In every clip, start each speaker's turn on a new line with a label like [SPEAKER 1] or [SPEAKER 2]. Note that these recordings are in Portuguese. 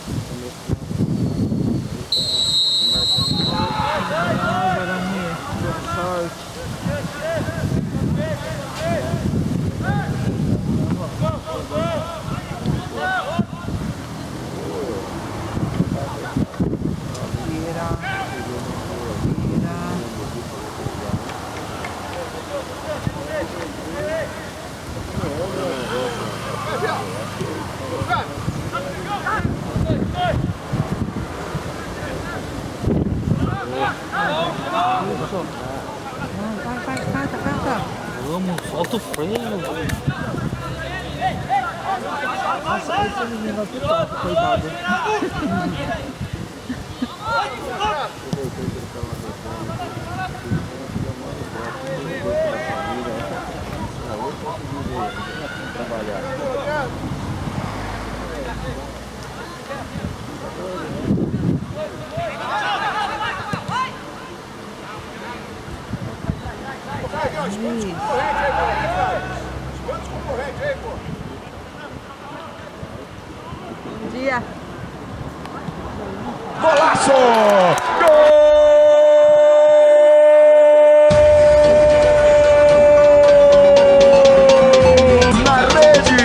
[SPEAKER 1] Vai dar ruim. Boa sorte. Vai.
[SPEAKER 2] Vamos, solta o freio.
[SPEAKER 1] Nossa, esse menino vai pro top, coitado. Dia.
[SPEAKER 3] Golaço! Gol! Na rede!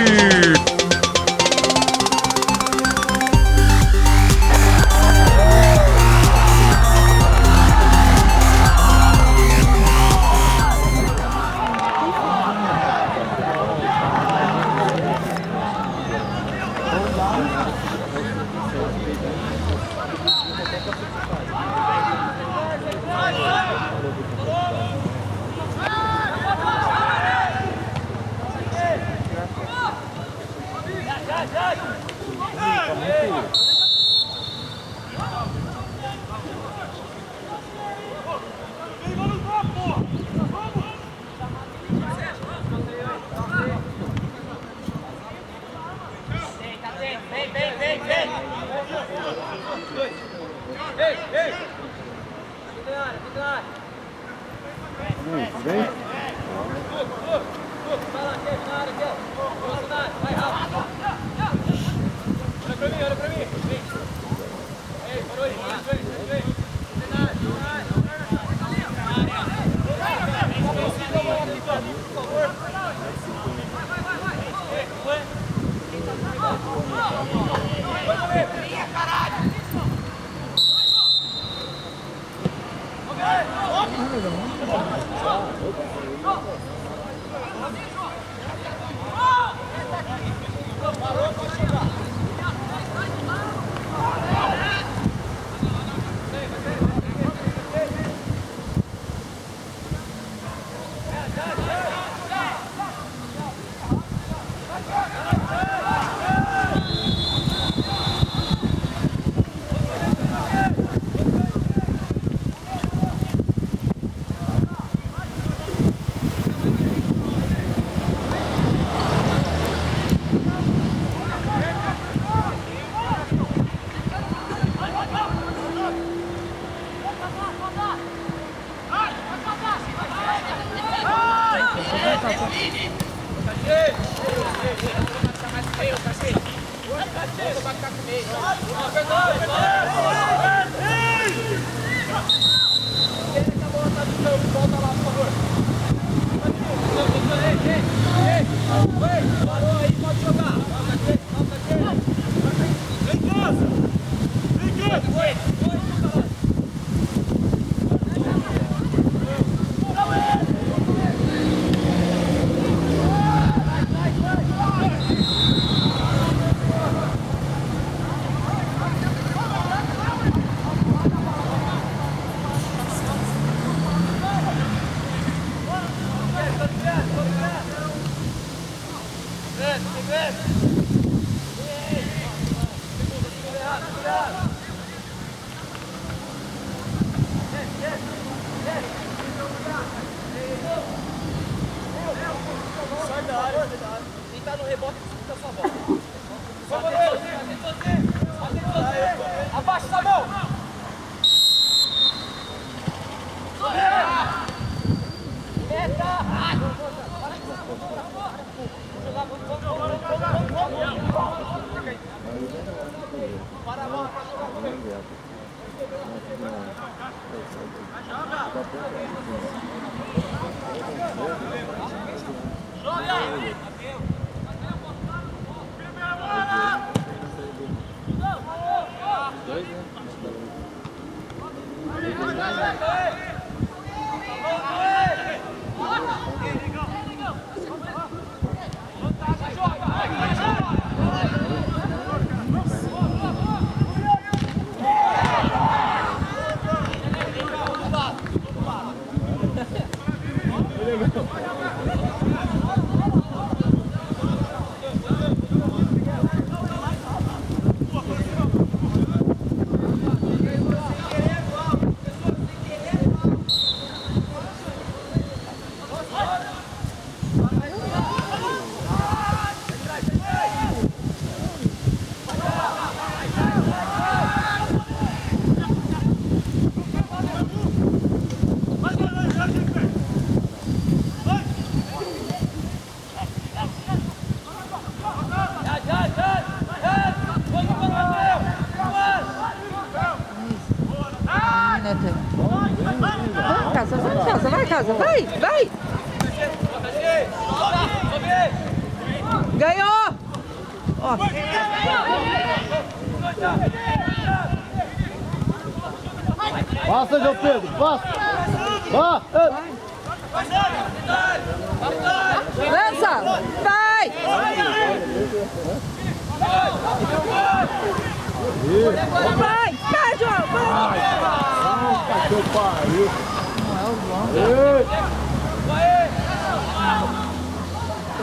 [SPEAKER 4] Quem tá no rebote, disputa a sua bola. Vamos, goleiro! Abaixa essa mão! Meta! Vamos jogar, vamos! Para!
[SPEAKER 5] Vai, casa, vai, vai! Ganhou! Ó.
[SPEAKER 1] Passa, João Pedro, passa! Vá!
[SPEAKER 5] Lança! Vai! Vai! Vai, João! Vai!
[SPEAKER 1] Seu pai!
[SPEAKER 5] Não é o João.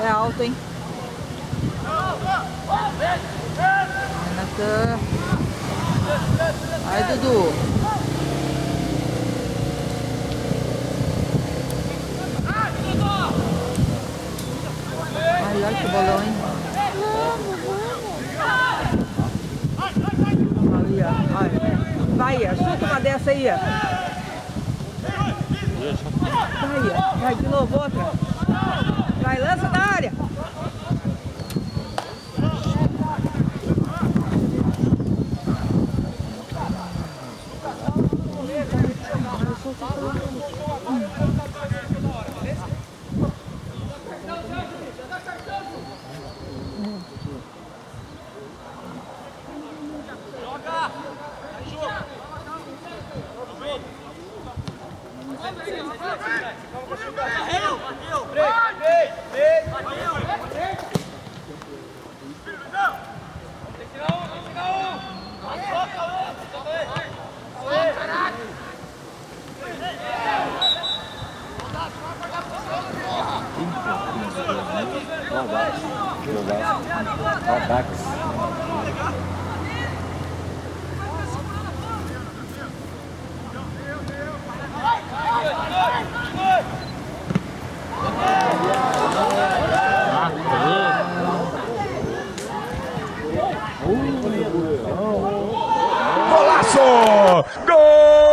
[SPEAKER 5] É alto, hein? Renata. Vai, Dudu. Ai, olha que bolão, hein? Ali, ó. Vai, chuta uma dessa aí, ó. Vai, ó. Vai de novo, outra. Vai, lança da área.
[SPEAKER 3] Golaço! Gol!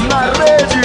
[SPEAKER 3] Na rede!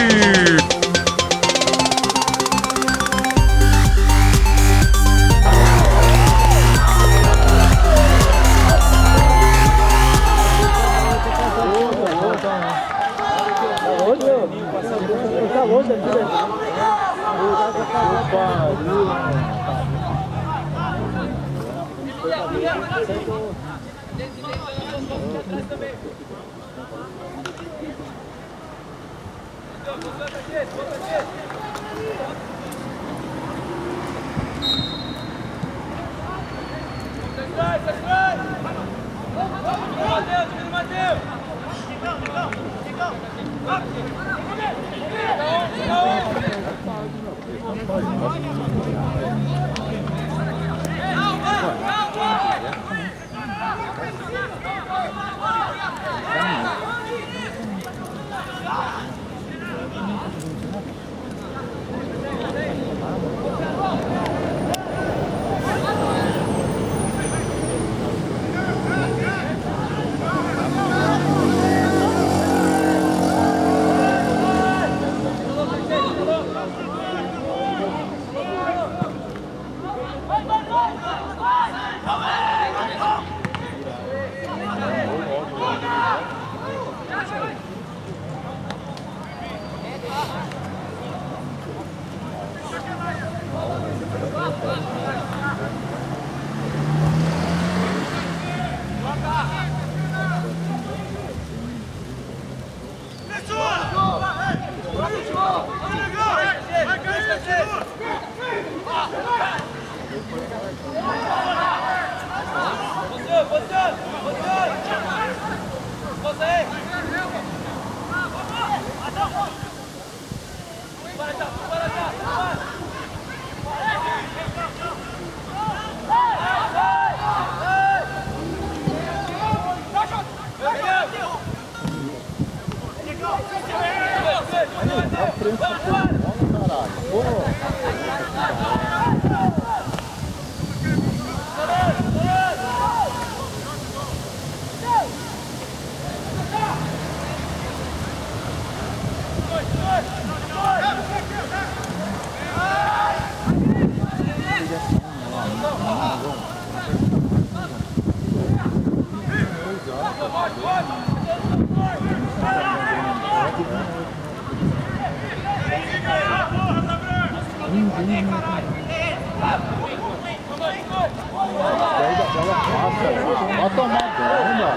[SPEAKER 3] Vai tomar bomba.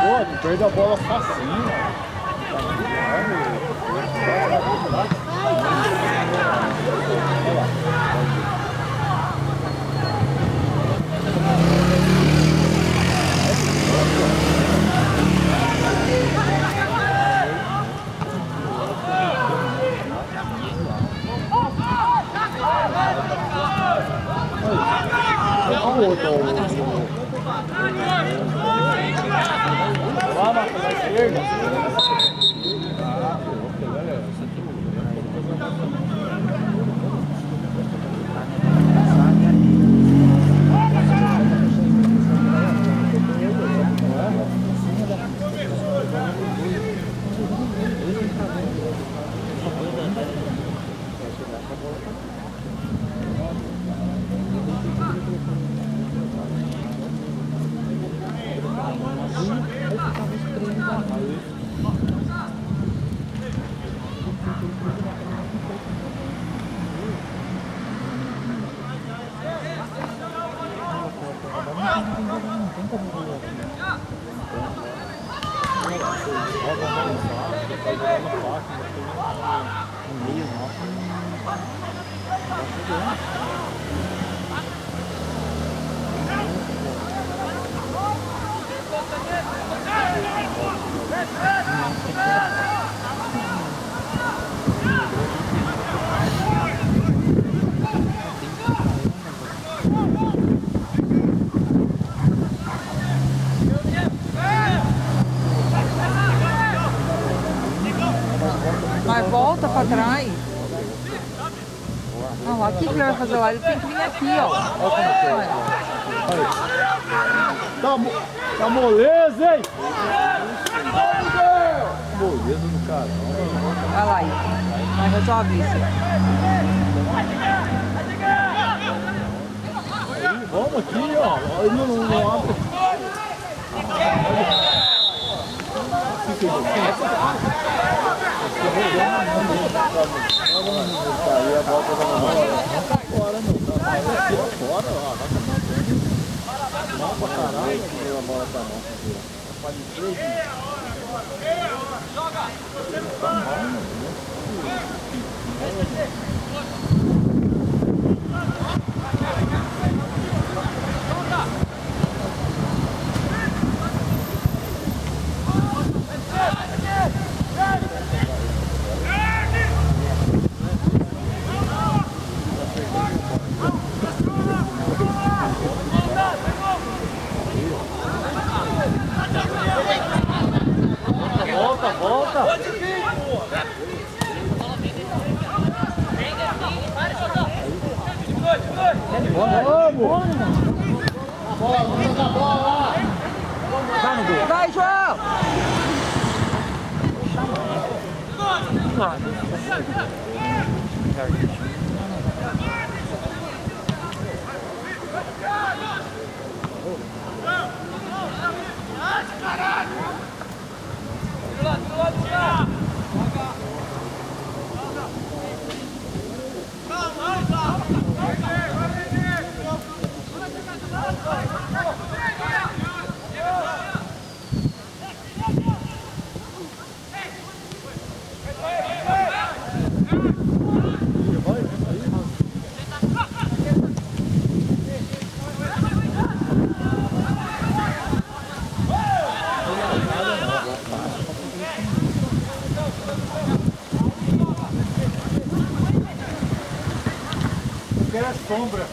[SPEAKER 3] Pô, perde a bola facinho. Lá na esquerda.
[SPEAKER 5] Mas volta pra trás. Não, aqui que ele vai fazer lá, ele tem que vir aqui, ó.
[SPEAKER 3] Tá moleza, hein? Moleza do caramba.
[SPEAKER 5] Vai lá aí. Vai resolve isso.
[SPEAKER 3] Vamos aqui, ó. Ele não abre. Aí a volta da bola. Fora, não. Fora, ó. Mal pra caralho, a bola tá mal. Pode ser. Joga! Tá mal, volta!
[SPEAKER 5] Vai, João!
[SPEAKER 3] Vai. sombra.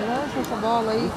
[SPEAKER 5] Lança essa bola aí.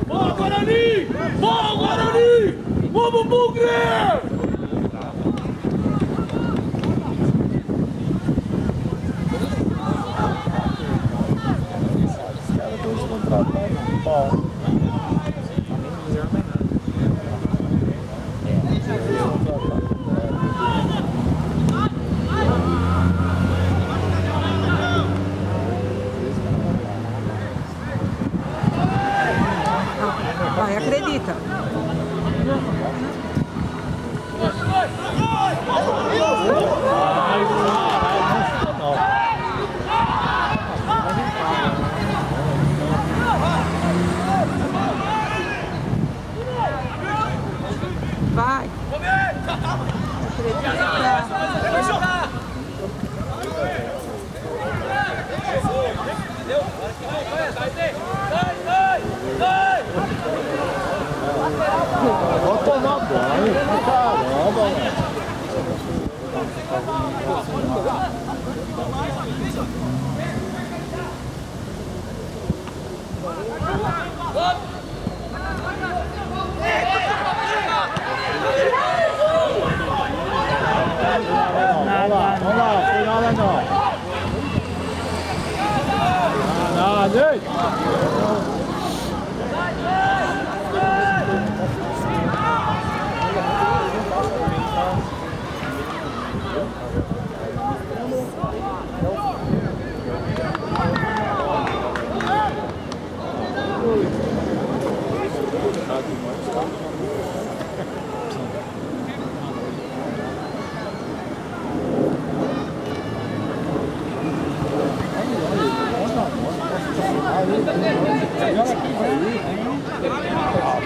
[SPEAKER 1] Boa, Guarani! Boa, Guarani! Vamos, Bugre!
[SPEAKER 5] Vai, acredita.
[SPEAKER 3] tomar banho pra caramba, velho. Vamos lá, foi nada não. Nada, hein?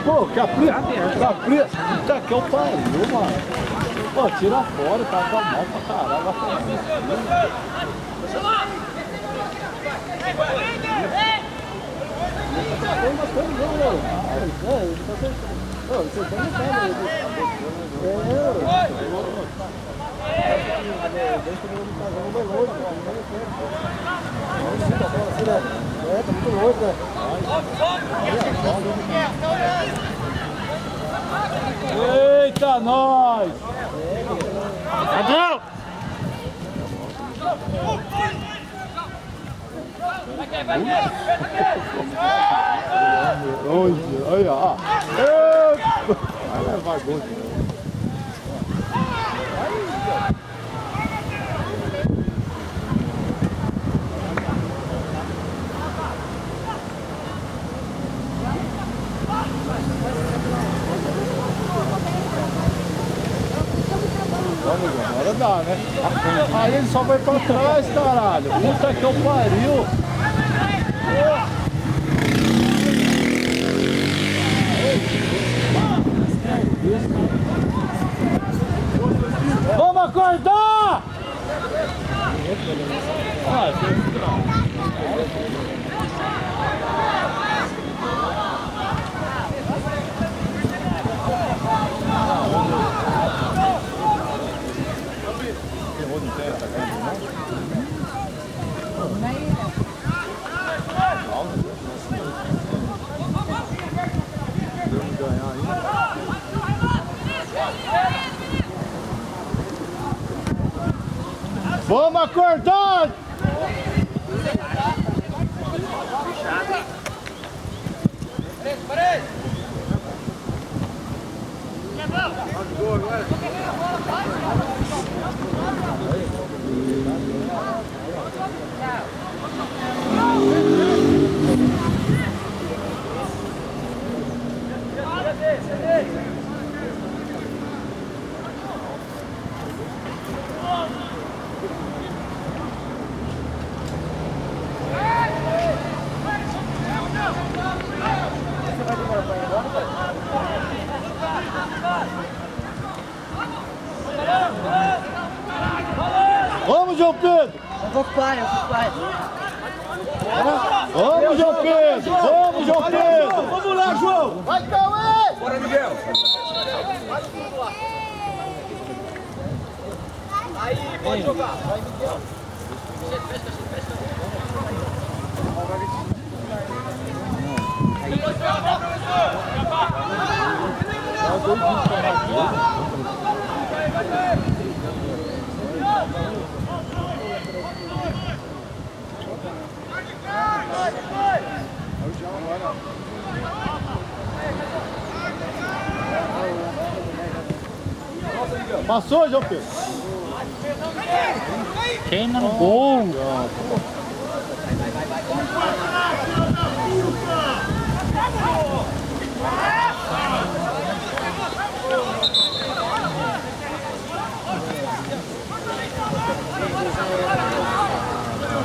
[SPEAKER 3] Pô, capricha, puta que eu pariu, mano. Pô, tira fora, tá com a mão pra caralho. Eita, nós!
[SPEAKER 2] Adão!
[SPEAKER 3] Olha, ó. Vai levar gol. Vamos, agora dá, né? Aí ele só vai pra trás, caralho. Puta que eu pariu. Vamos acordar! Vamos acordar! Vamos, João Pedro!
[SPEAKER 5] Eu vou com o pai,
[SPEAKER 3] Vamos, João Pedro! Vamos, João Pedro!
[SPEAKER 1] Vamos lá, João!
[SPEAKER 3] Vai, Cauê!
[SPEAKER 1] Bora, Miguel!
[SPEAKER 4] Aí, pode jogar. Vai, Miguel.
[SPEAKER 3] Passou, João Pedro?
[SPEAKER 2] Queima no gol!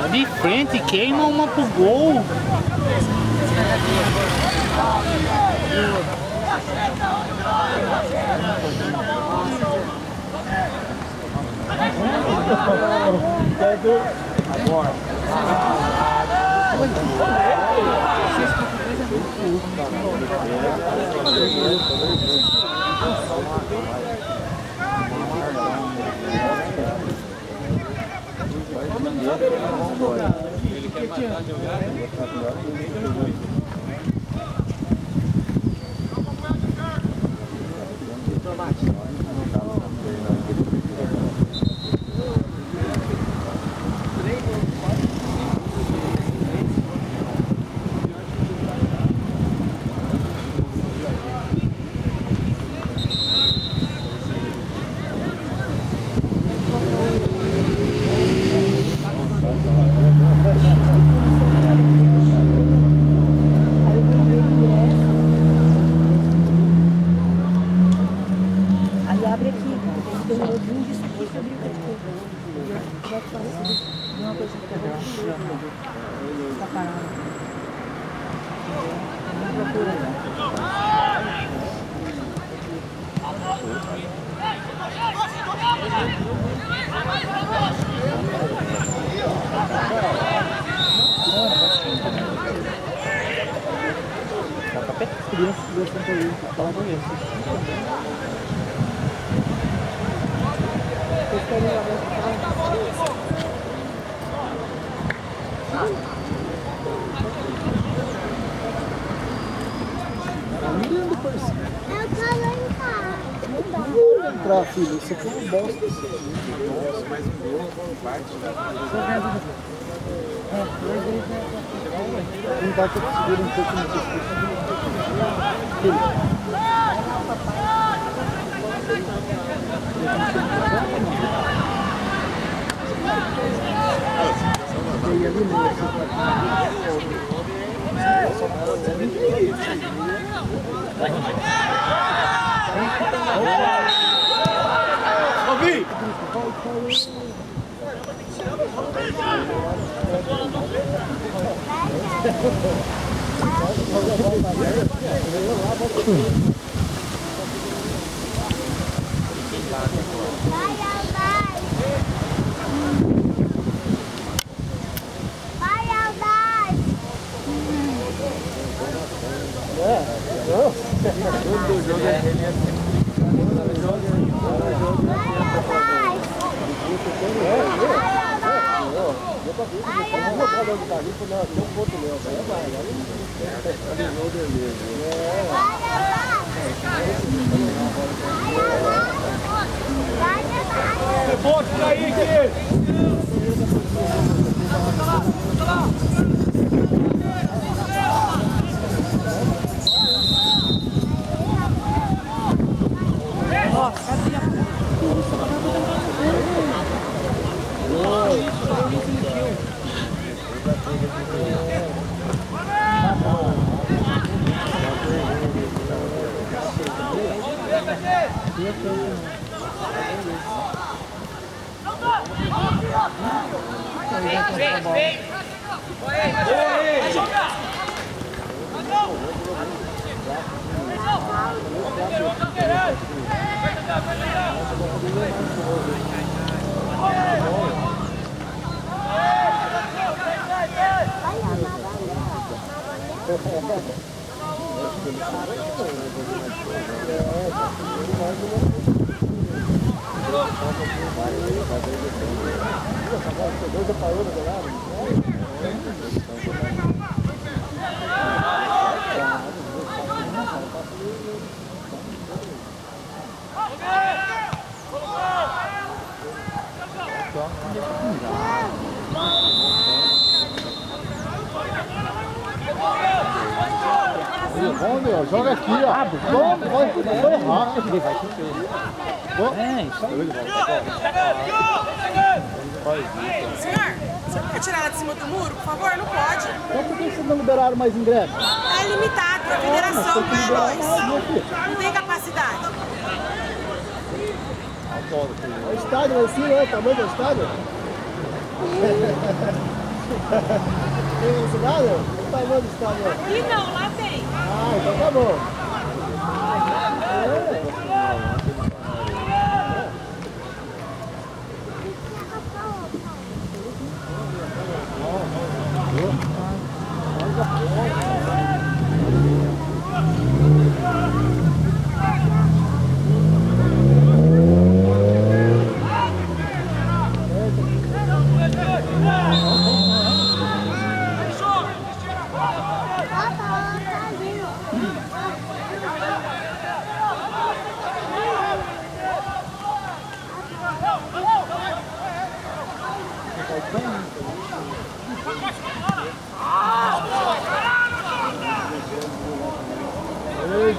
[SPEAKER 2] Tá de frente, queima uma pro gol!
[SPEAKER 3] Agora.
[SPEAKER 5] Aí abre aqui, tem um login disso aqui que abriu aqui. Já te receber uma coisa que tá parado. Não procura, né?
[SPEAKER 1] Crianças que gostam de ir, fala com isso.
[SPEAKER 6] Eu quero entrar.
[SPEAKER 1] Não vou entrar, filho. Isso aqui é uma bosta.
[SPEAKER 3] Nossa, mais um gol, parte da.
[SPEAKER 1] Não dá pra conseguir um pouco no
[SPEAKER 3] Vamos, joga aqui, ó. Vamos, foi errar.
[SPEAKER 7] Senhor, você não quer tirar ela de cima do muro, por favor? Não pode.
[SPEAKER 1] Então por que vocês não liberaram mais ingressos?
[SPEAKER 7] É limitado pra federação, não é nós. Não tem capacidade.
[SPEAKER 1] O estádio lá em cima, o tamanho do estádio? Tem esse lado? O tamanho do estádio?
[SPEAKER 7] Aqui não, lá tem.
[SPEAKER 1] Ah, então tá bom.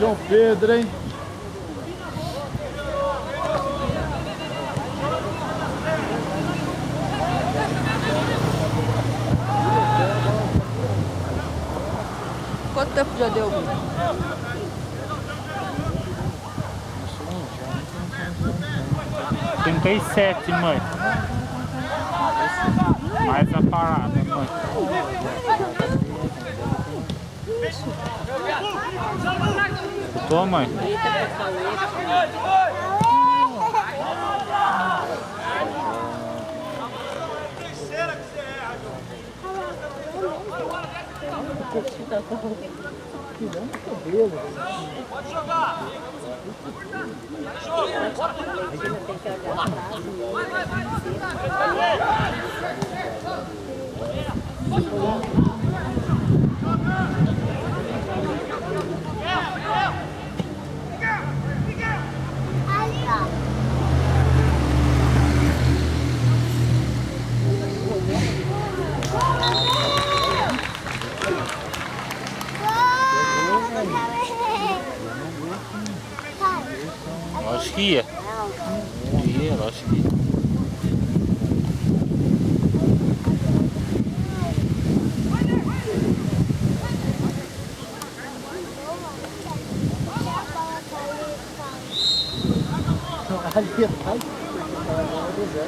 [SPEAKER 3] João Pedro, hein?
[SPEAKER 5] Quanto tempo já deu?
[SPEAKER 2] 37, mãe. Mais a parada, mãe. Tô, mãe.
[SPEAKER 4] Pode jogar!
[SPEAKER 6] Ali, ó.
[SPEAKER 2] Lógico que ia. Ia, lógico que ia.
[SPEAKER 1] Ali atrás, do Zé.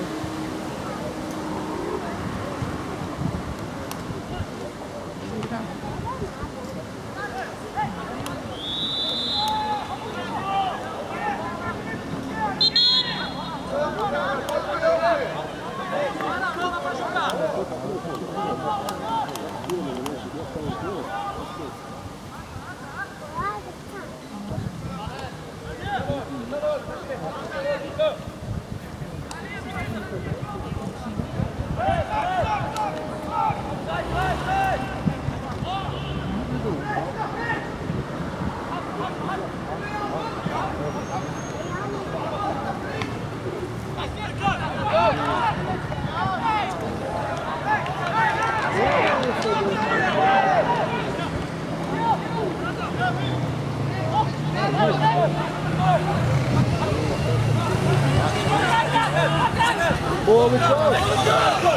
[SPEAKER 1] Boa, Luciano!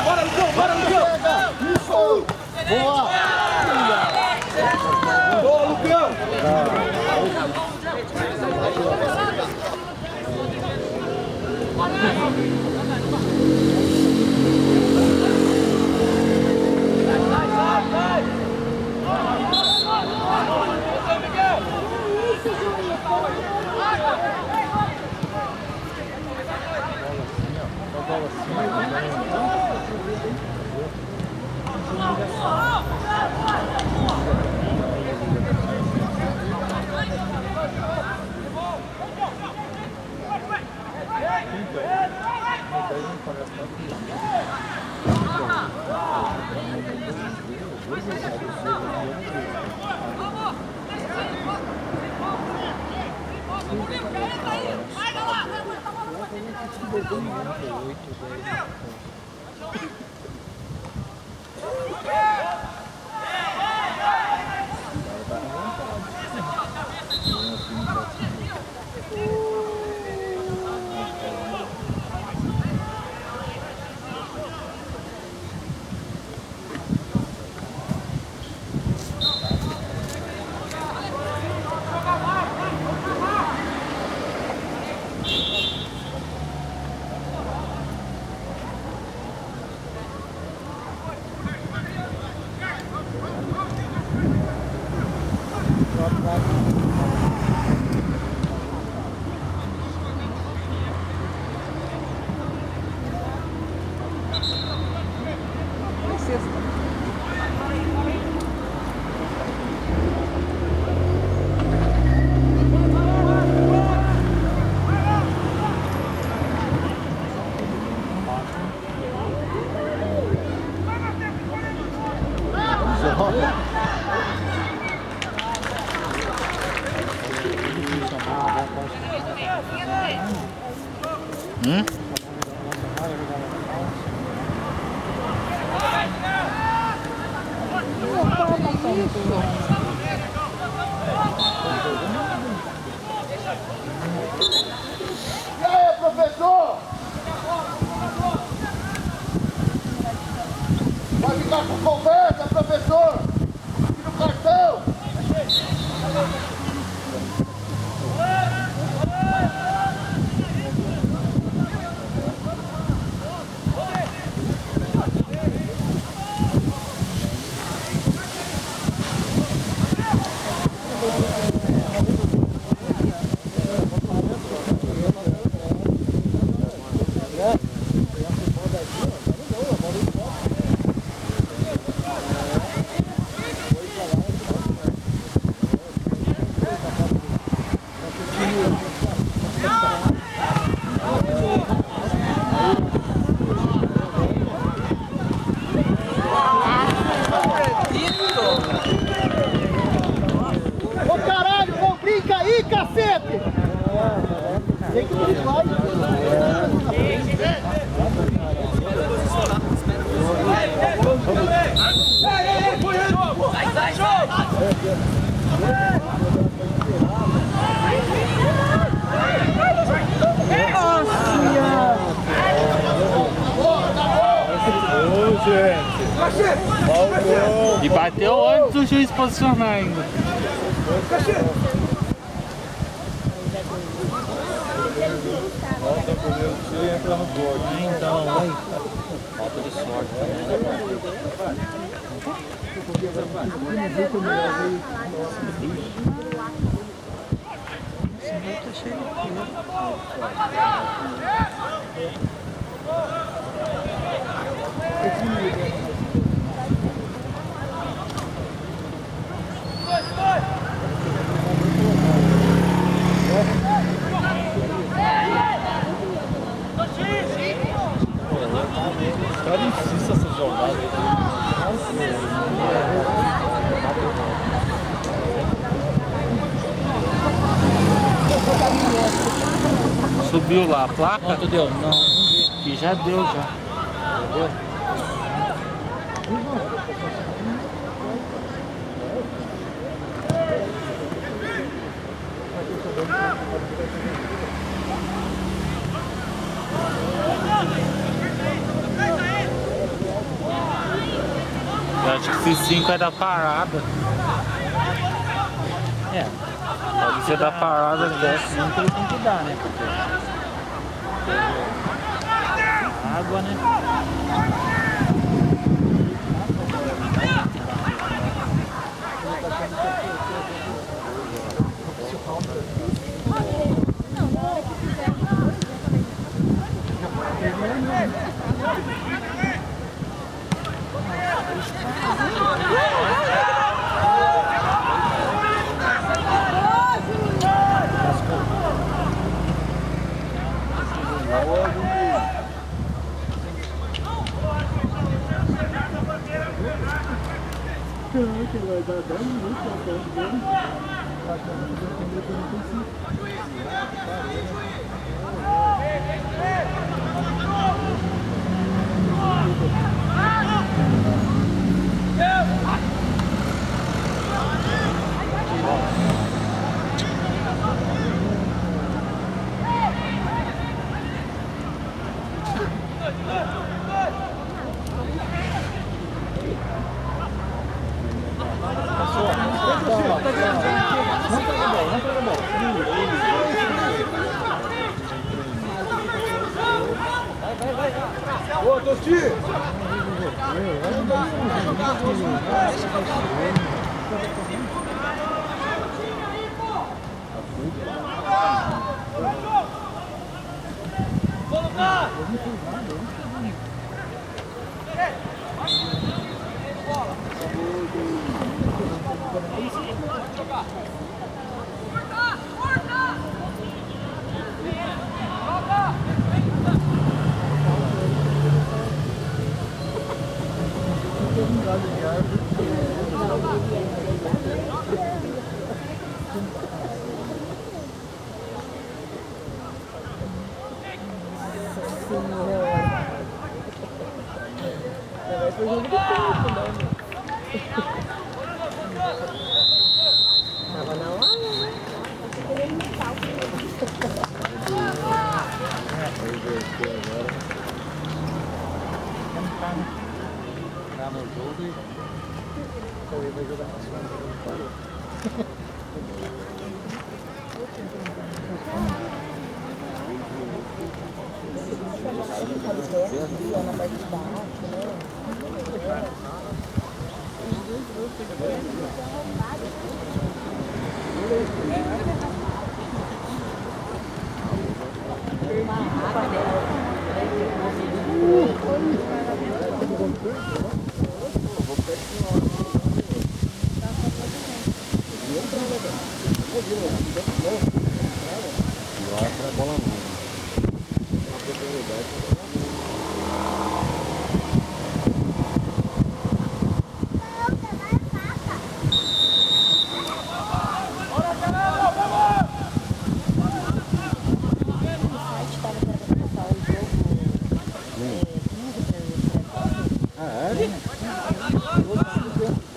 [SPEAKER 4] Bora, Lucão! Bora, Lucão!
[SPEAKER 1] Isso! Boa!
[SPEAKER 4] Boa, Lucão!
[SPEAKER 3] Tá com conversa, professor! Aqui no cartão! Ô caralho, não brinca aí, cacete! Tem que brincar.
[SPEAKER 4] Sai, jogo!
[SPEAKER 2] E bateu antes do juiz posicionar ainda.
[SPEAKER 3] Volta pro meu tio e entra no gol.
[SPEAKER 2] Então,
[SPEAKER 3] Falta de sorte. Tá difícil essa jogada aí.
[SPEAKER 2] subiu lá a placa.
[SPEAKER 1] Quanto deu? Não vi.
[SPEAKER 2] Que já deu já.
[SPEAKER 1] Deu?
[SPEAKER 2] Eu acho que esse 5 é da parada.
[SPEAKER 1] É.
[SPEAKER 2] Pode ser da parada dessa.
[SPEAKER 1] 5 ele tem que dar, né? Porque água, né?
[SPEAKER 3] Que vai dar 10 minutos ao ponto dele. Boa, Tosti!
[SPEAKER 5] Tava na hora, né?
[SPEAKER 1] Tá no jogo.
[SPEAKER 3] ele vai jogar na segunda.
[SPEAKER 5] Na parte de baixo, né?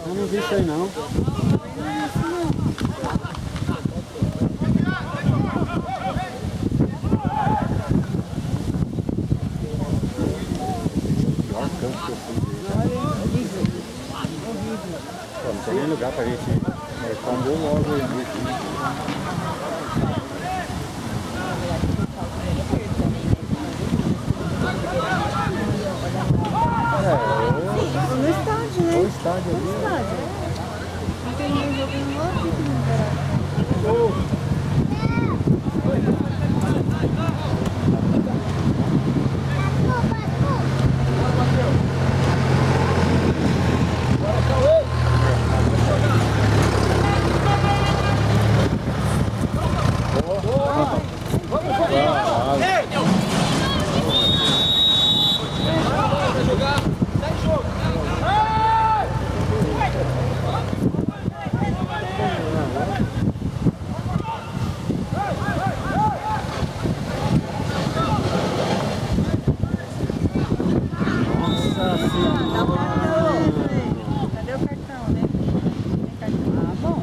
[SPEAKER 3] Eu não vi isso aí não. Não tem nem lugar pra gente marcar um gol logo aí.
[SPEAKER 5] No estádio, né?
[SPEAKER 3] O estádio ali.
[SPEAKER 5] No estádio. Não tem nenhum jogo em outro que não verá. Cadê o cartão, né? Tem cartão. Ah, bom.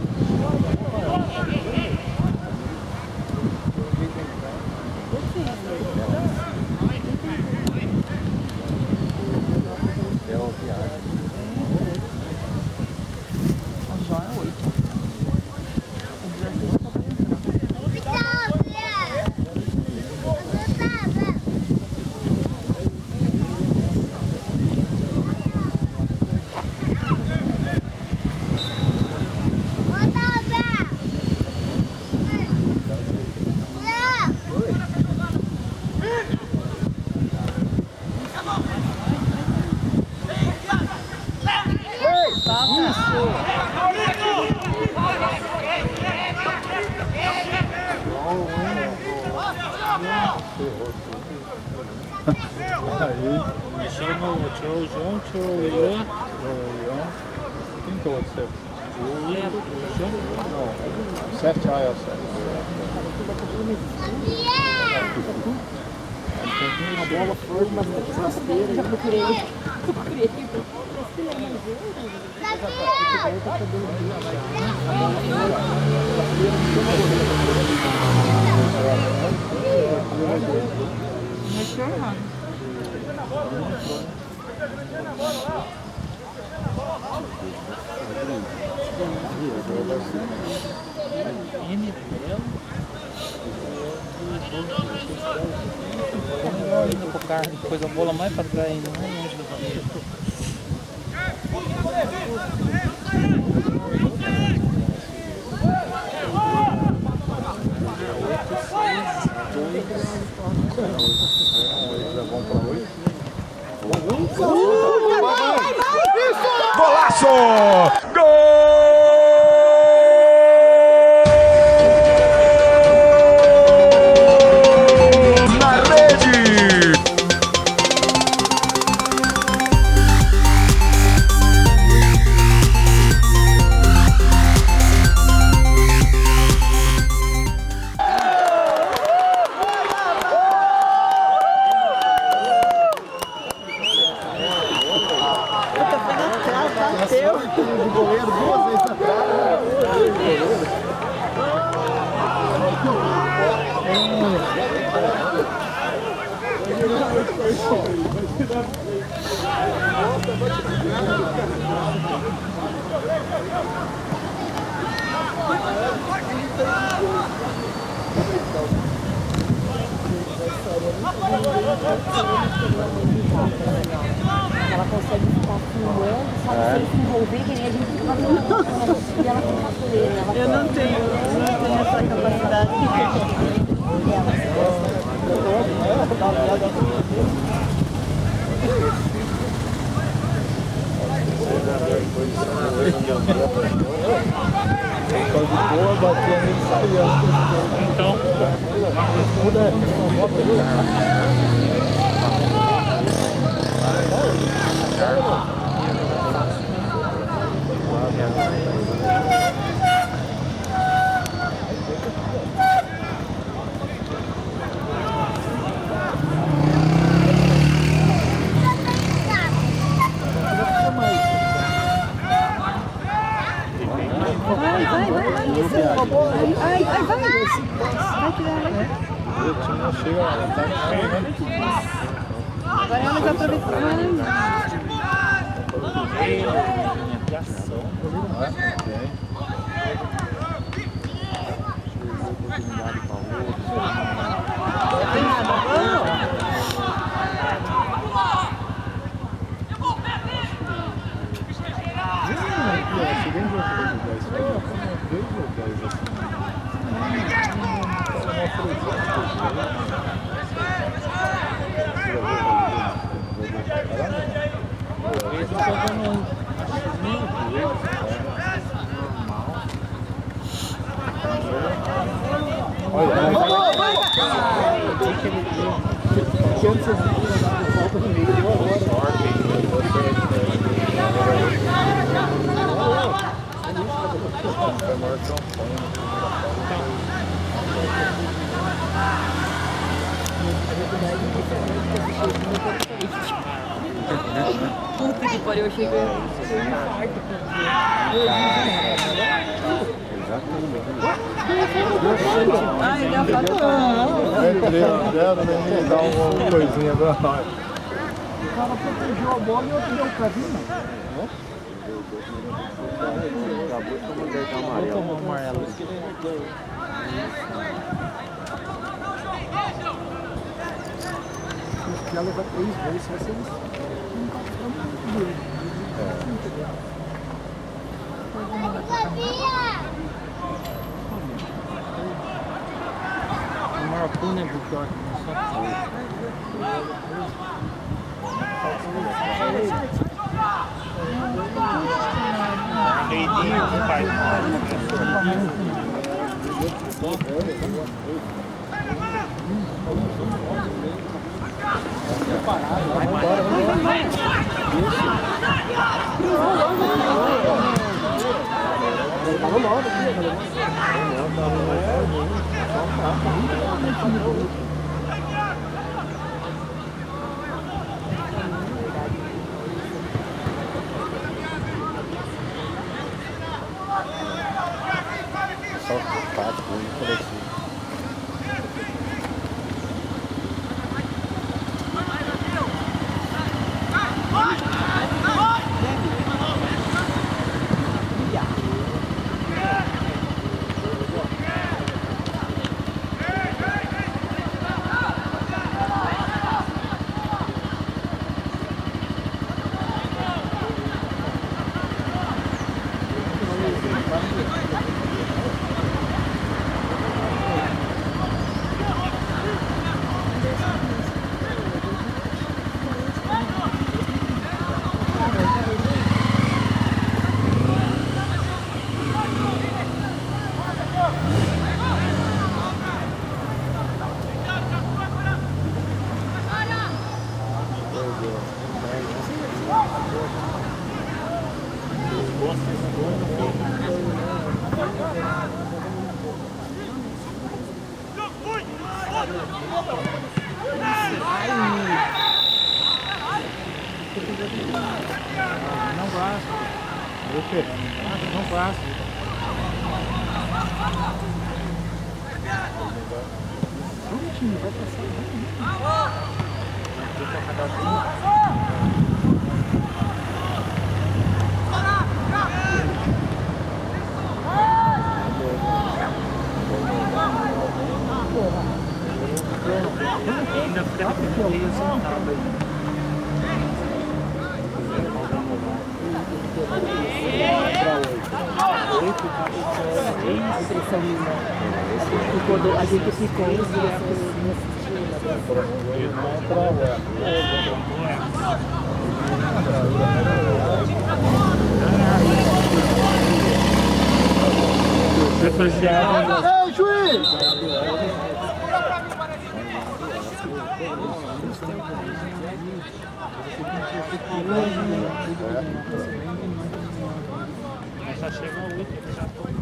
[SPEAKER 3] Quem que é o outro certo? Certo, ah, é o certo.
[SPEAKER 5] A bola foi uma rasteira. Já procurei.
[SPEAKER 2] Indo pro carro, depois a bola mais pra trás ainda, mais longe do banheiro.
[SPEAKER 8] Golaço! Gol!
[SPEAKER 3] O goleiro duas vezes atrás.
[SPEAKER 5] Ela consegue ficar filmando, só que sem se envolver, que nem a gente fica filmando. E ela tem capoeira.
[SPEAKER 7] Eu não tenho essa capacidade. Vai ela já aproveitando. Puta que pariu, eu cheguei. Ai, ele é
[SPEAKER 3] Zero, nem dá uma coisinha pra nós.
[SPEAKER 1] O cara protegeu a bola e eu dei o casinho.
[SPEAKER 2] Tomou amarelo.
[SPEAKER 1] Se ela levar 3 vezes, vai ser um cartão muito duro.
[SPEAKER 2] O Marconi é pior que
[SPEAKER 3] Só o pato, muito coletivo.
[SPEAKER 2] não gosto.
[SPEAKER 3] O quê?
[SPEAKER 2] Não gosto.
[SPEAKER 1] Vamos, time, vai passar.
[SPEAKER 2] Ainda fica meio sentado aí.
[SPEAKER 5] A gente ficou uns dias
[SPEAKER 3] Ei, juiz!
[SPEAKER 2] Já chega o 8, já foi.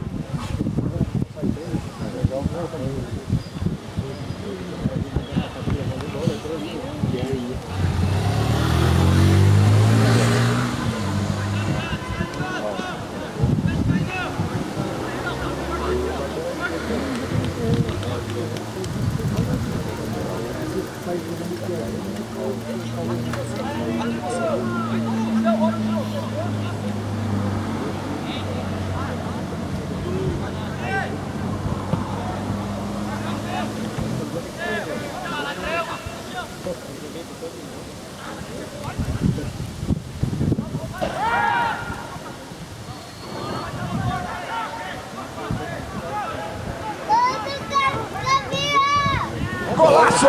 [SPEAKER 8] Golaço!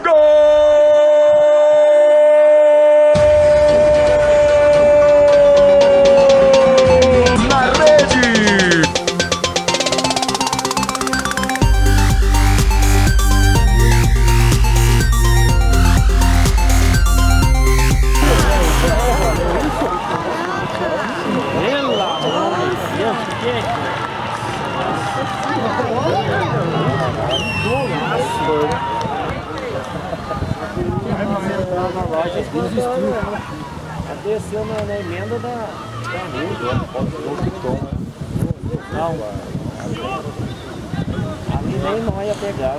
[SPEAKER 8] Gol! Na rede!
[SPEAKER 2] Pelo amor de Deus, que é
[SPEAKER 3] Desceu na emenda da rua, não, ali nem nós ia pegar.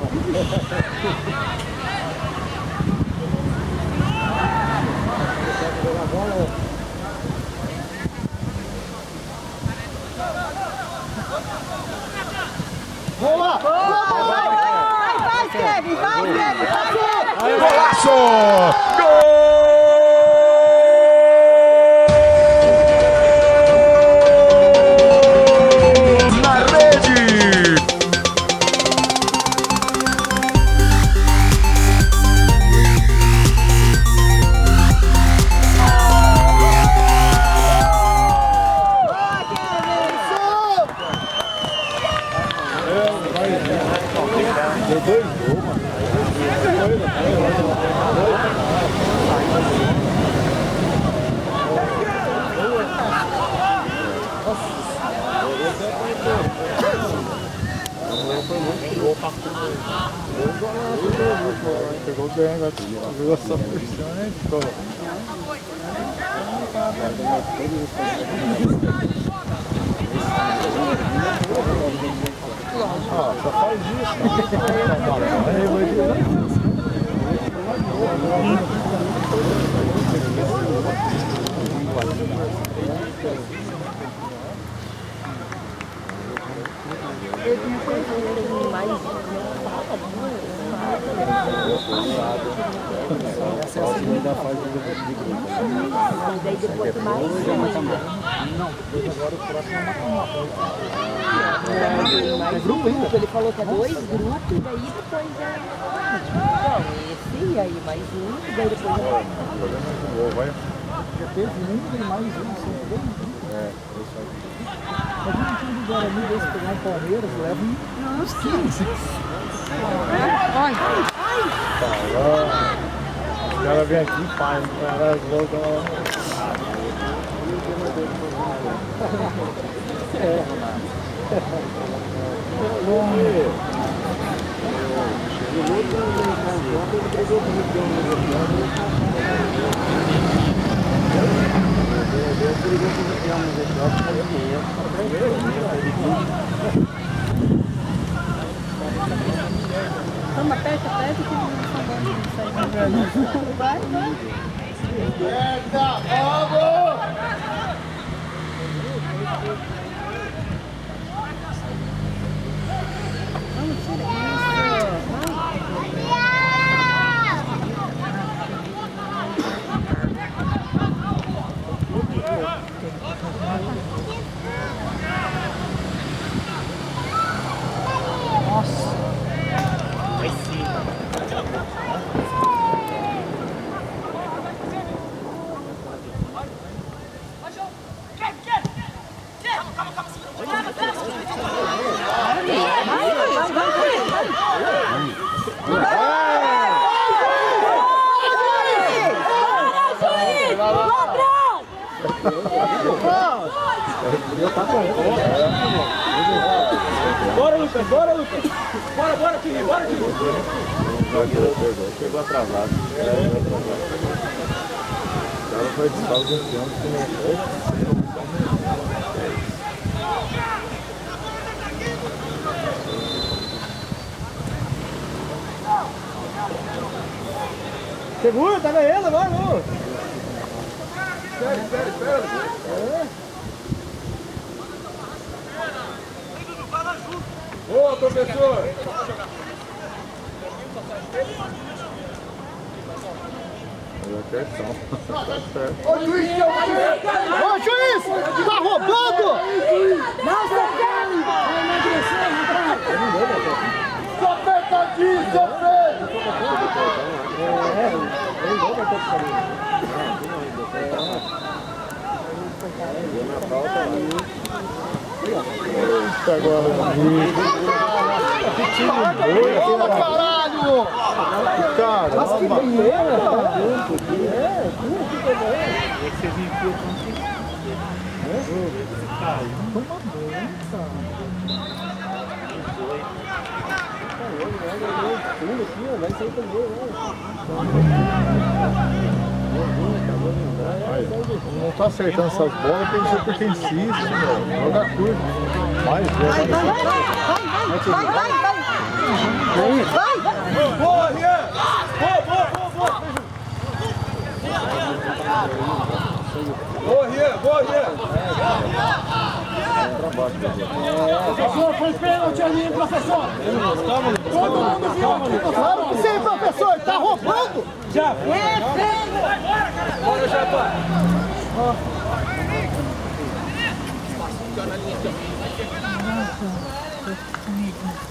[SPEAKER 5] Vai, Kevin, vai, Kevin, vai!
[SPEAKER 8] Golaço! Gol! Na rede!
[SPEAKER 3] Pegou bem, jogou só por cima, né? Ah, só faz isso. Essa é a segunda fase do
[SPEAKER 5] Mas daí depois mais
[SPEAKER 3] Não, depois agora o próximo é
[SPEAKER 5] mais grupo ainda. Ele falou que é 2 grupos, e daí depois é. Então, esse e aí mais um, e daí depois é.
[SPEAKER 3] já teve um e mais um, assim, dois grupos. É, isso aí. Mas um time do Guarani desse pegar um Palmeiras, leva uns 15. Os caras vêm aqui e fazem, cara, loucos.
[SPEAKER 5] Toma, aperta que não sai. Vai, vai. Vamos, tira isso.
[SPEAKER 3] Bora, Lucas, bora, Lucas! Bora, Tiri, bora, Tiri!
[SPEAKER 1] Chegou atrasado. O cara foi de saldo esse ano que não foi.
[SPEAKER 3] Segura, tá ganhando agora, não! Espera. Boa, professor!
[SPEAKER 1] Ô juiz! Tá roubando!
[SPEAKER 5] Não, seu Carlos! Vai na direção, rapaz!
[SPEAKER 1] Tô apertadinho, seu Pedro! Eita, agora, amigo! Que time boa, caralho! Caramba! Não tá acertando essas bolas, tem que ser porque insiste, meu. Joga curto. Mais,
[SPEAKER 3] Boa, Rian! Boa! Boa, Rian!
[SPEAKER 1] Professor, foi pênalti ali, professor! Todo mundo viu! Claro que sim, professor! Tá roubando!
[SPEAKER 3] Já! Bora, Japa!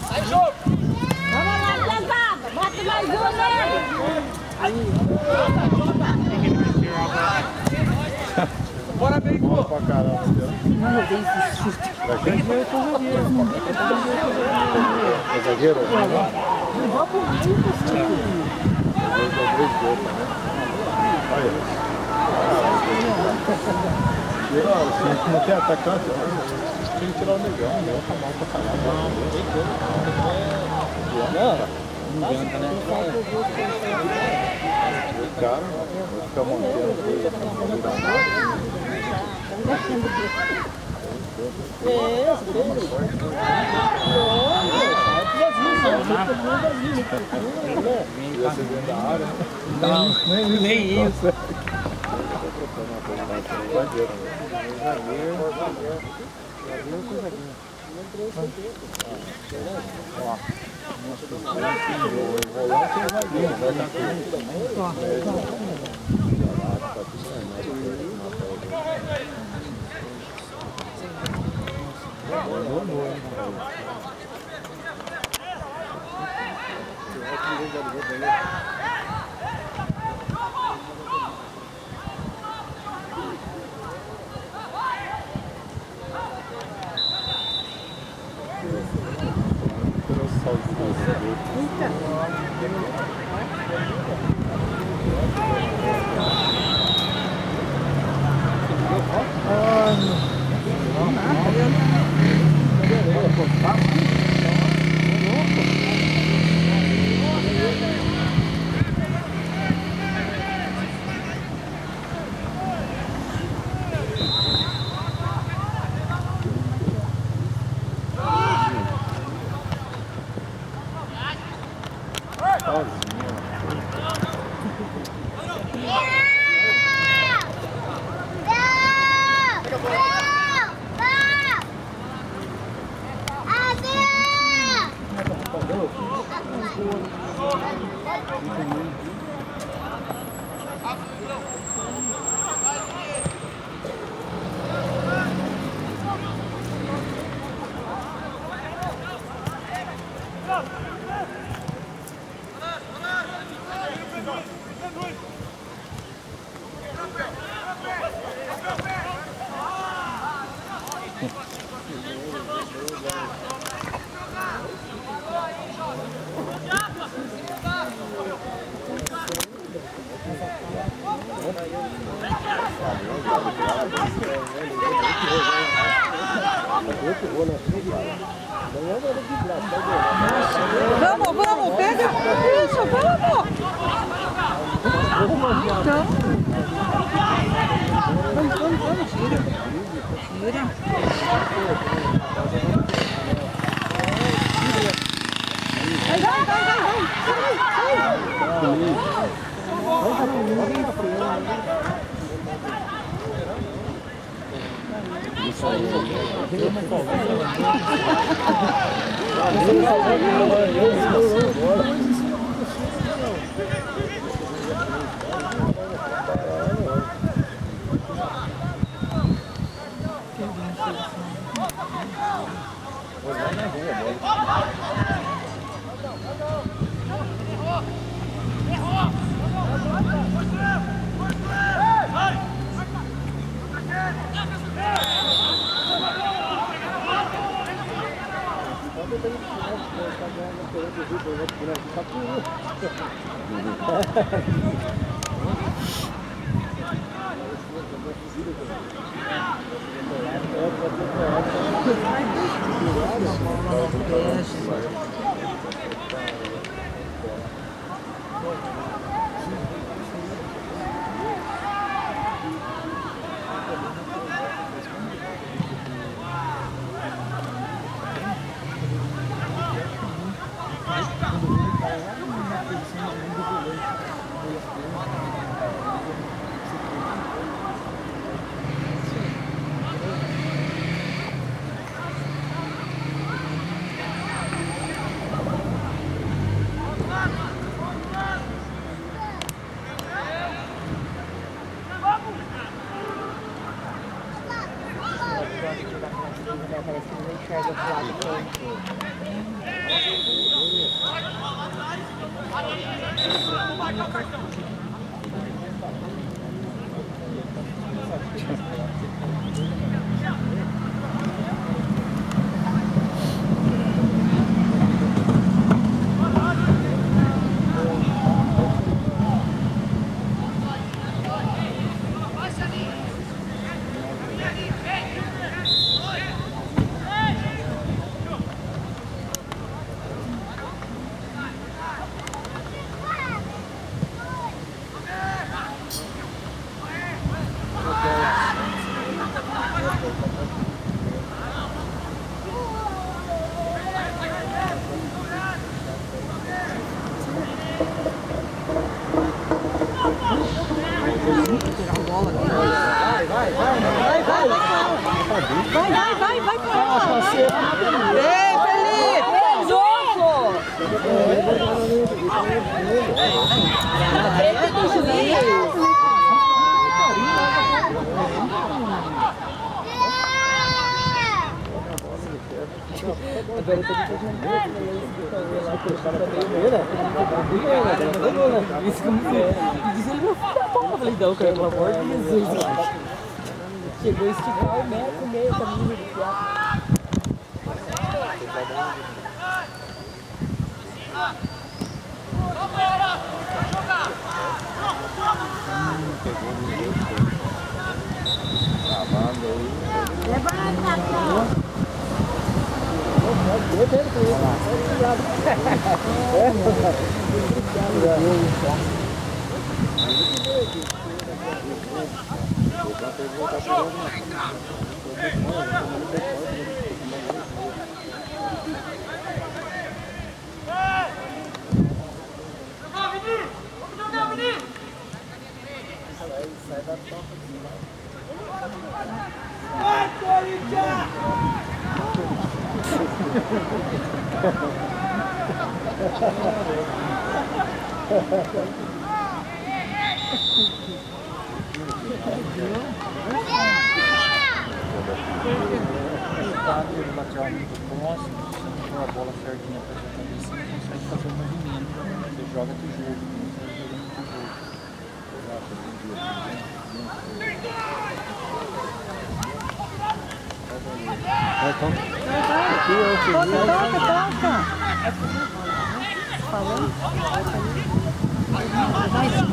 [SPEAKER 4] Sai, jogo!
[SPEAKER 6] Vamos lá, pesada. Bota mais um nele.
[SPEAKER 3] Bora, bem, pô!
[SPEAKER 1] Pra caramba,
[SPEAKER 5] Não, eu dei esse chute.
[SPEAKER 1] é zagueiro?
[SPEAKER 5] Vá pro meio, você.
[SPEAKER 1] Se não tem atacante, tem que tirar o negão, né? Tá mal pra caralho. O cara vai ficar nem isso.
[SPEAKER 5] Vamos, vamos, pega isso, vamos! Então. Vamos, tira. Tira. Vai.
[SPEAKER 3] Isso aí.
[SPEAKER 5] Parece que não enxerga pro lado do
[SPEAKER 2] Isso como se diz ele não fica bom. Eu falei, não, cara, pelo amor de Jesus. Chegou a esticar o metro e meio caminho do teatro.
[SPEAKER 1] Vai, Corinthians!
[SPEAKER 2] Ele bateu muito próximo, você não põe a bola certinha pra sua cabeça, você não consegue fazer o movimento. Você joga teu jogo, você está jogando teu jogo.
[SPEAKER 5] Toca. Falando. Vai sim.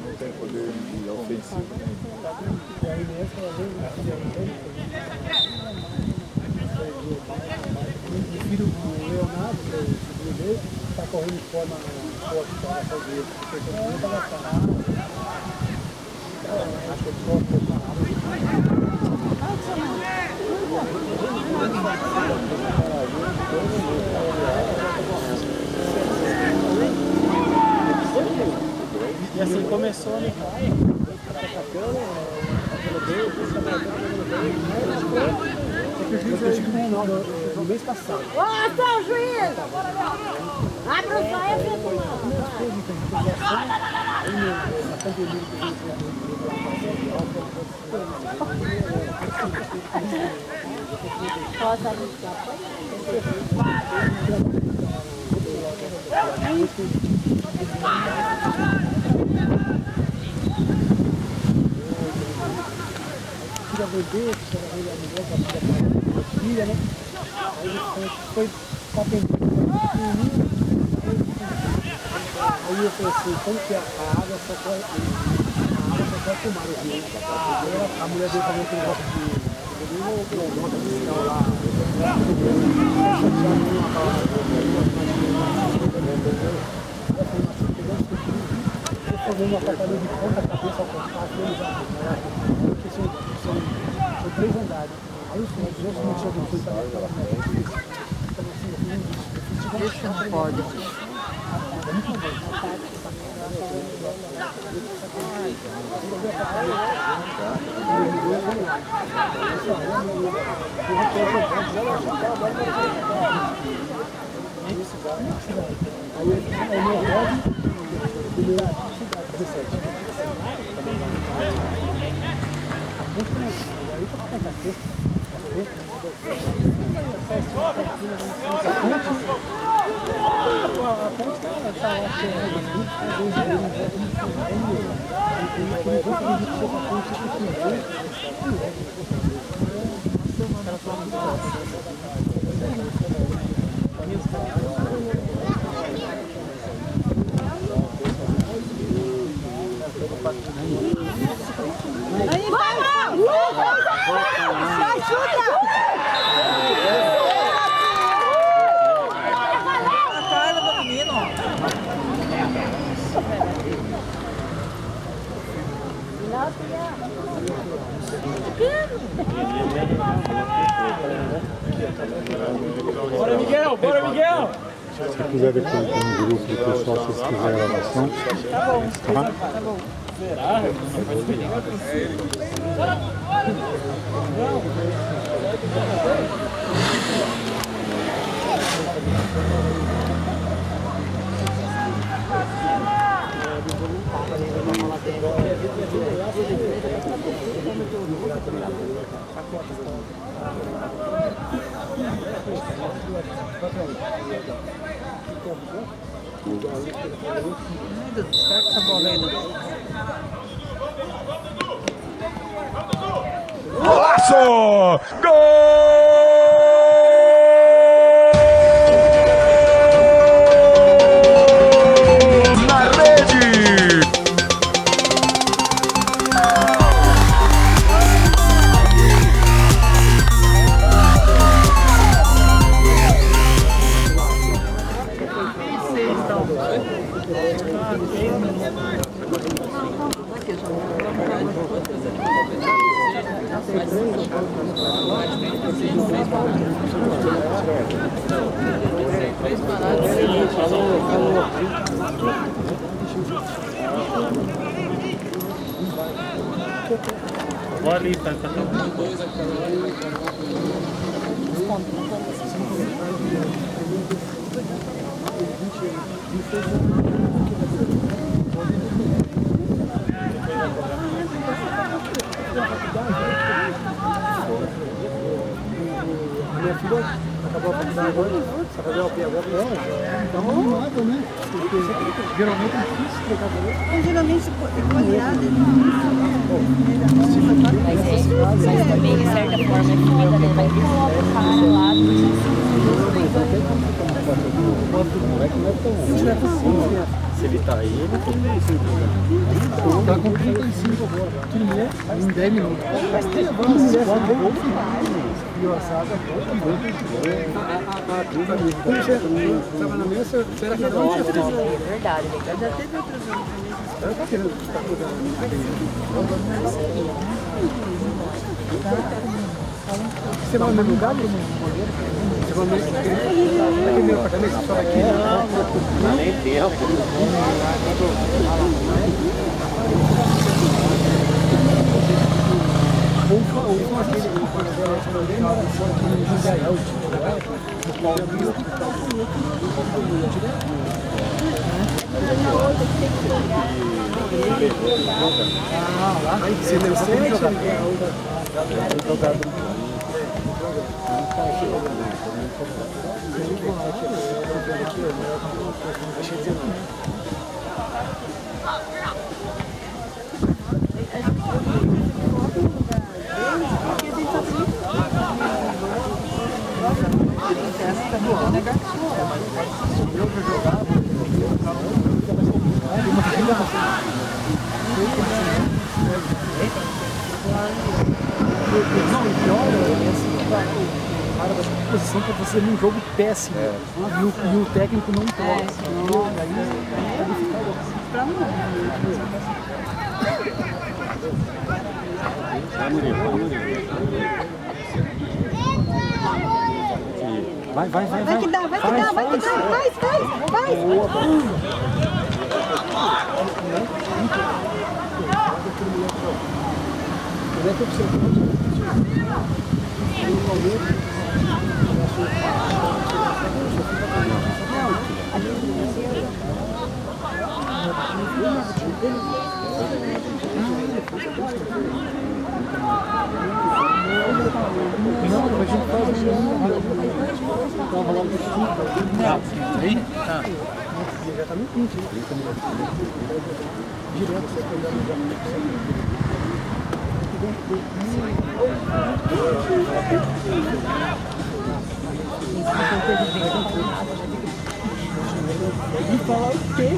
[SPEAKER 3] Não tem poder ofensivo.
[SPEAKER 1] Prefiro o Leonardo, o dele, está correndo de forma forte para fazer, porque ele não vai gastar. Acho que ele pode parar.
[SPEAKER 2] E assim começou, né?
[SPEAKER 1] No mês passado.
[SPEAKER 6] Ô, seu juiz! Abre o vai e
[SPEAKER 1] Queria vender, a mulher, a filha, né? Aí foi para vender. Aí eu falei assim, como que a água só pode tomar o rio. A mulher dele também tem negócio de nota fiscal lá. Eu fazer uma catarina de ponta cabeça ao contato, eles porque são 3 andares. Aí os outros não chegam de frente pela frente. Então assim,
[SPEAKER 5] Isso não pode.
[SPEAKER 1] aí o meu hobby, primeira cidade, 17. A busca não é aí para cantar texto. A ponte está lá,
[SPEAKER 6] Vai!
[SPEAKER 2] Bora, Miguel! Bora, Miguel!
[SPEAKER 9] Se quiser depois um grupo de pessoal, se vocês quiserem a gravação.
[SPEAKER 5] Tá bom.
[SPEAKER 9] Tá?
[SPEAKER 5] Tá bom.
[SPEAKER 2] Será?
[SPEAKER 5] Pega essa bola aí, Dudu.
[SPEAKER 8] Golaço! Gol! Na rede!
[SPEAKER 2] Vou ali, tá?
[SPEAKER 1] Minha filha acabou a faculdade agora, só fazer o pé agora. Então, animado, né? Porque geralmente é difícil trocar boleto.
[SPEAKER 5] Geralmente, goleada,
[SPEAKER 6] Mas também, de certa forma, é foda, né? Vai coloca o cara lá,
[SPEAKER 3] Se ele tá aí, ele tem isso.
[SPEAKER 1] Tá com 35 agora. Tudo mulher em 10 minutos. Mas tem levando esses 4 gols. E o assado é bom. Estava na mesa, será que não tinha feito?
[SPEAKER 6] verdade, né?
[SPEAKER 5] já teve outros anos.
[SPEAKER 1] Ela tá querendo ficar cuidando. Você vai no mesmo lugar, Bruno? Você vai no mesmo lugar? Aqui meu apartamento, só aqui.
[SPEAKER 3] Nem tempo.
[SPEAKER 1] Ou aquele Israel, lá, você não consegue jogar. Posição para você num jogo péssimo e o técnico não toca. Vai, vai, vai,
[SPEAKER 5] Vai que dá, vai que dá, vai que dá, faz.
[SPEAKER 1] Não, a gente faz assim. Tava lá no 5.
[SPEAKER 2] Aí? Tá.
[SPEAKER 1] Já tá no 20. Direto você pegando já. E falar o quê?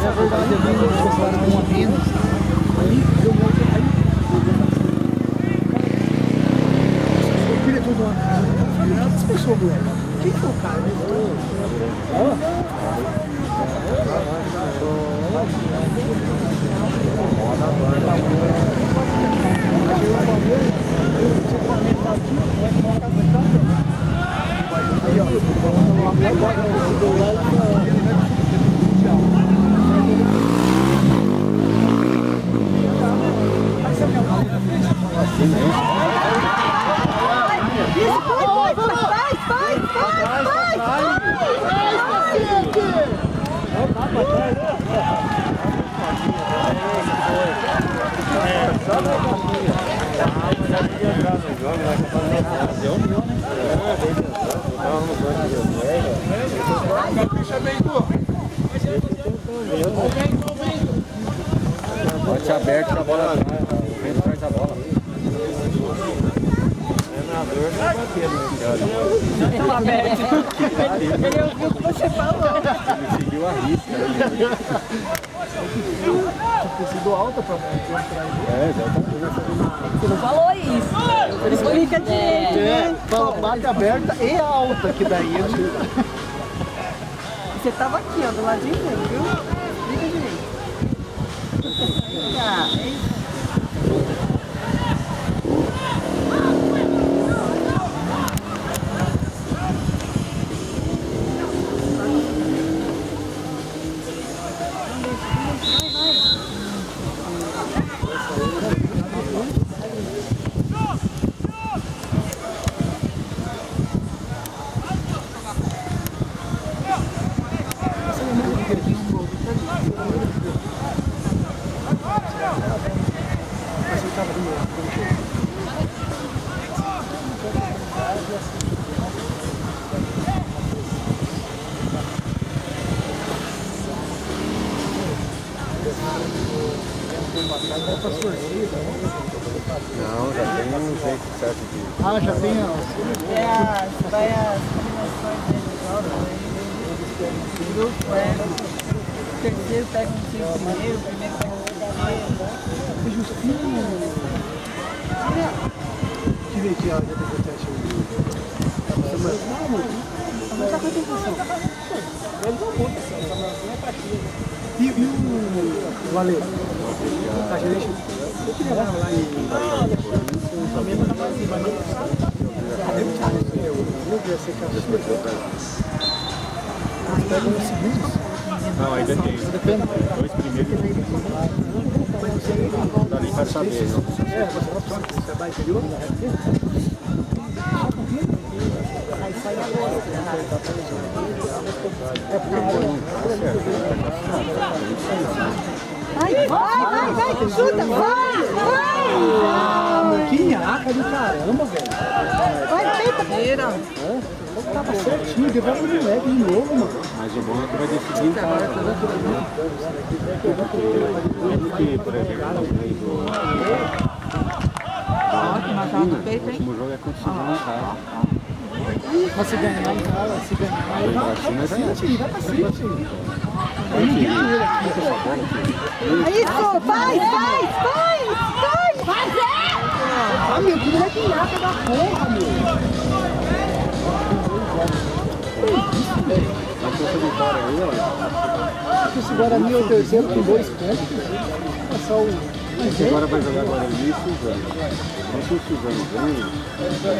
[SPEAKER 1] É verdade, eu vi os caras com a menos. Aí, deu muito. Aí, o diretor do ano. Essa pessoa, moleque. Quem foi o cara?
[SPEAKER 3] Bote aberto com a bola atrás. O vento faz a bola. Treinador vai bater no aberto.
[SPEAKER 5] Ele ouviu o que você falou.
[SPEAKER 3] Ele seguiu a risca.
[SPEAKER 1] Tinha sido alta pra mostrar ele.
[SPEAKER 3] Exatamente.
[SPEAKER 5] Você não falou isso. Explica direito, né?
[SPEAKER 1] Fala bate aberta e alta, que daí a gente...
[SPEAKER 5] Você tava aqui, ó, do ladinho dele, viu? Explica direito. Tá, é isso.
[SPEAKER 3] Não, já tem um jeito certo de...
[SPEAKER 1] Ah, já tem
[SPEAKER 5] Vai as combinações deles, ó. O grupo o terceiro pega um time primeiro, o primeiro pega o terceiro.
[SPEAKER 1] Que veio que a teste
[SPEAKER 5] Mas tá com a tentação.
[SPEAKER 1] E o Valeu? Tá, gerente? Eu queria lá em...
[SPEAKER 3] Não, ainda tem. Dois primeiros. Não dá nem pra saber, não.
[SPEAKER 1] Você vai interior?
[SPEAKER 5] Aí sai a gosto. Vai, chuta, vai!
[SPEAKER 1] Que nhaca do caramba, velho.
[SPEAKER 5] Vai, tenta! Primeira!
[SPEAKER 1] Tava certinho, devolve o moleque de novo, mano.
[SPEAKER 3] Mas o bom é que vai decidir em casa. Mesmo que, por exemplo, no meio do... O último jogo é contra em casa.
[SPEAKER 1] Mas se ganhar lá em casa, se ganhar lá em casa, vai pra frente, vai pra frente.
[SPEAKER 5] Isso, vai!
[SPEAKER 1] Ah, meu, que moleque nhaca da porra, meu.
[SPEAKER 3] Na força de fora aí, olha.
[SPEAKER 1] Esse Guarani é o terceiro com 2 pontos. Passar o...
[SPEAKER 3] Esse agora vai jogar Guarani e Suzano. Então se o Suzano ganha,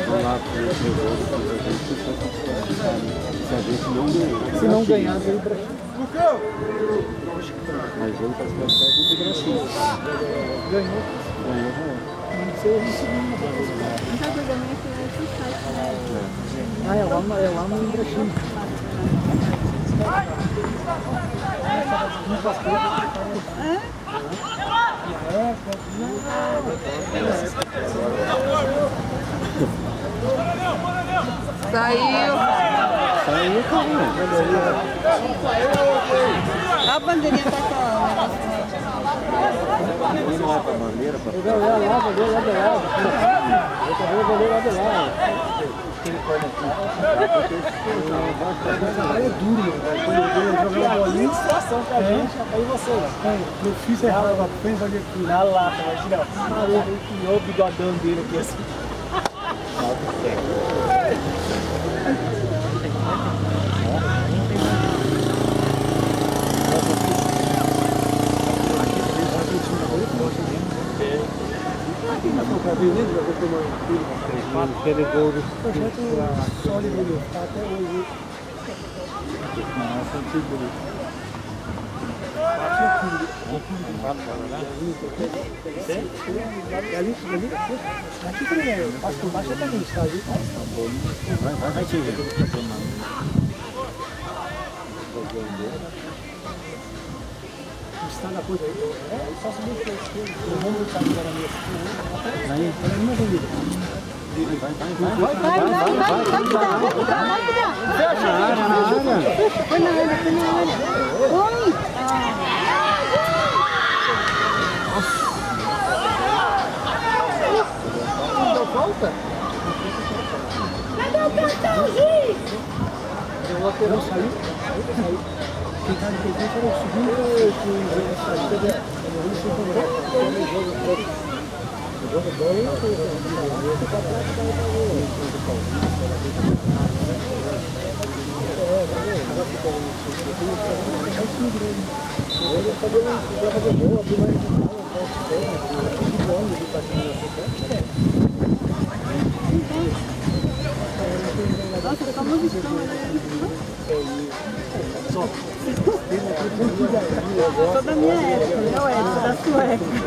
[SPEAKER 3] vão lá pro revolto se a gente não ganhar.
[SPEAKER 1] Se não ganhar, veio pra...
[SPEAKER 3] Mas ele tá se classificando contra o Brasil.
[SPEAKER 1] Ganhou.
[SPEAKER 3] Ganhou já é.
[SPEAKER 1] Você é o segundo na classificação. Ah, é lá no Ibrachim.
[SPEAKER 5] Saiu!
[SPEAKER 3] Saiu,
[SPEAKER 5] A bandeirinha tá com a...
[SPEAKER 3] não é pra bandeira, pra...
[SPEAKER 1] Eu vou lá do lado. Eu vou lá do lado. É duro, velho. Quando eu jogo a bolinha, situação com a gente, aí você, meu filho errado pra frente, vai vir na lata, vai tirar. Ele criou o bigodão dele aqui assim.
[SPEAKER 2] Aquele gol do
[SPEAKER 1] Projeto sólido, meu, tá até hoje.
[SPEAKER 2] Nossa, que bonito.
[SPEAKER 1] Ali, aqui também é, passo por baixo também está, viu?
[SPEAKER 2] Vai te ver.
[SPEAKER 1] Está na coisa aí. É, só subir para a esquerda. Não vamos lutar agora mesmo. Aí, para uma corrida.
[SPEAKER 6] Foi na área. Oi!
[SPEAKER 1] Não falta?
[SPEAKER 6] Cadê o cartão, juiz?
[SPEAKER 1] O lateral saiu. Quem está no presente era o segundo que saiu.
[SPEAKER 6] Nossa, tá uma visão, né? Sou da minha época, né, Edson? Da sua época.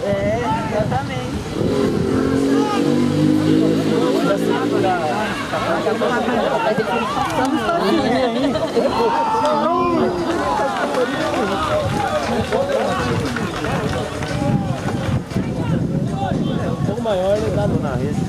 [SPEAKER 6] É, exatamente.
[SPEAKER 1] Um pouco maior, ele dá na rede.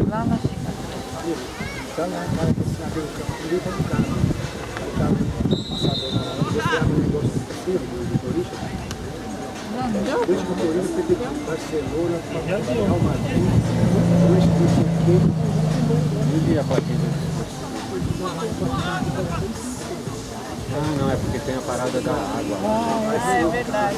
[SPEAKER 5] Lá na
[SPEAKER 2] Ah, não, é porque tem a parada da água.
[SPEAKER 5] É verdade.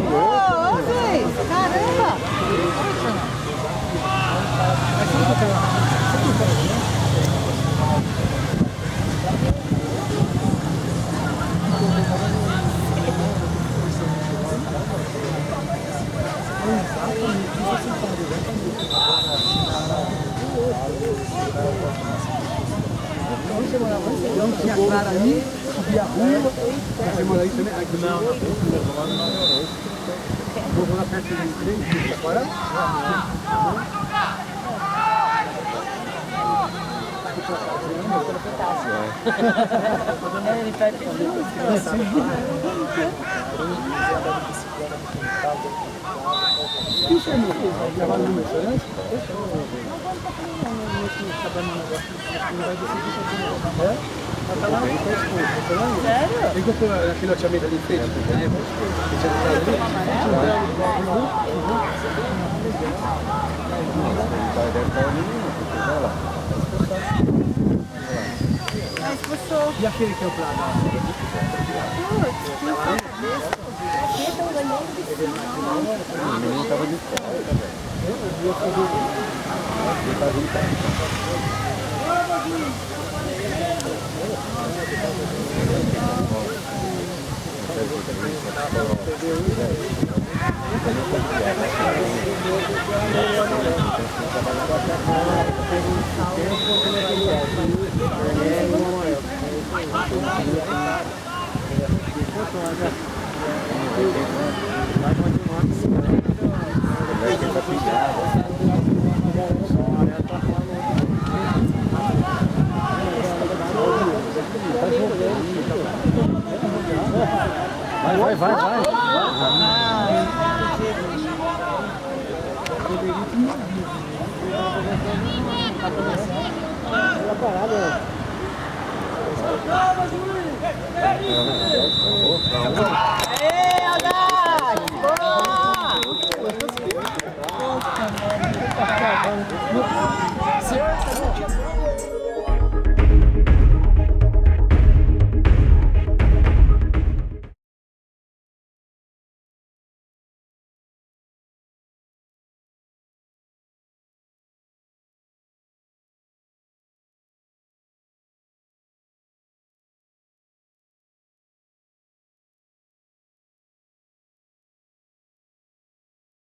[SPEAKER 6] Ô, juiz, caramba!
[SPEAKER 1] Não tinha clara ali, subia a rua. Você mora aí também? Aqui não. Vou lá perto do trem, agora?
[SPEAKER 5] Ele tá aqui.
[SPEAKER 1] Isso é meu filho, trabalho no restaurante?
[SPEAKER 5] Sério?
[SPEAKER 1] Ele comprou aquele loteamento ali em frente, né? Que tinha comprado
[SPEAKER 5] Mas expulsou.
[SPEAKER 1] E aquele que é o plano?
[SPEAKER 2] O menino tava de fora, velho. Ele tá vindo pra vai continuar. Vai tentar pegar.
[SPEAKER 5] Aê, Alex! Boa!